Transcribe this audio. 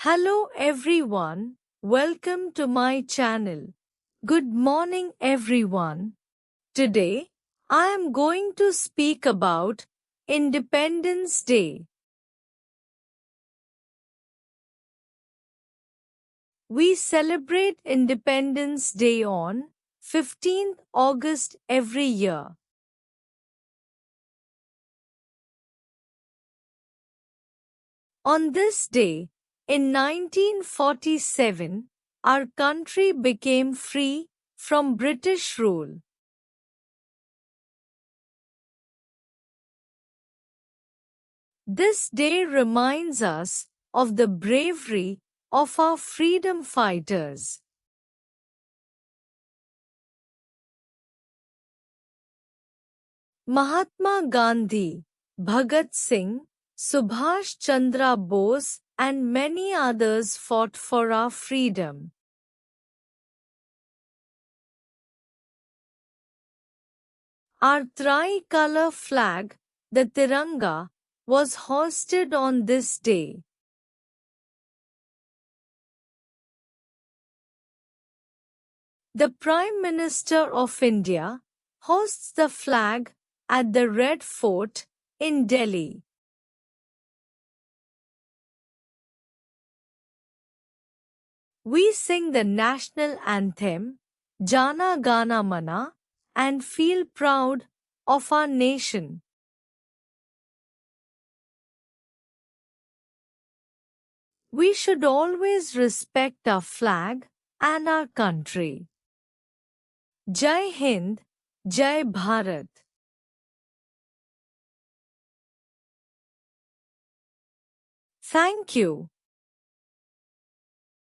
Hello everyone, welcome to my channel. Good morning everyone. Today, I am going to speak about Independence Day. We celebrate Independence Day on 15th August every year. On this day, in 1947, our country became free from British rule. This day reminds us of the bravery of our freedom fighters. Mahatma Gandhi, Bhagat Singh, Subhash Chandra Bose, and many others fought for our freedom. Our tri-color flag, the Tiranga, was hoisted on this day. The Prime Minister of India hoists the flag at the Red Fort in Delhi. We sing the national anthem, Jana Gana Mana, and feel proud of our nation. We should always respect our flag and our country. Jai Hind, Jai Bharat. Thank you.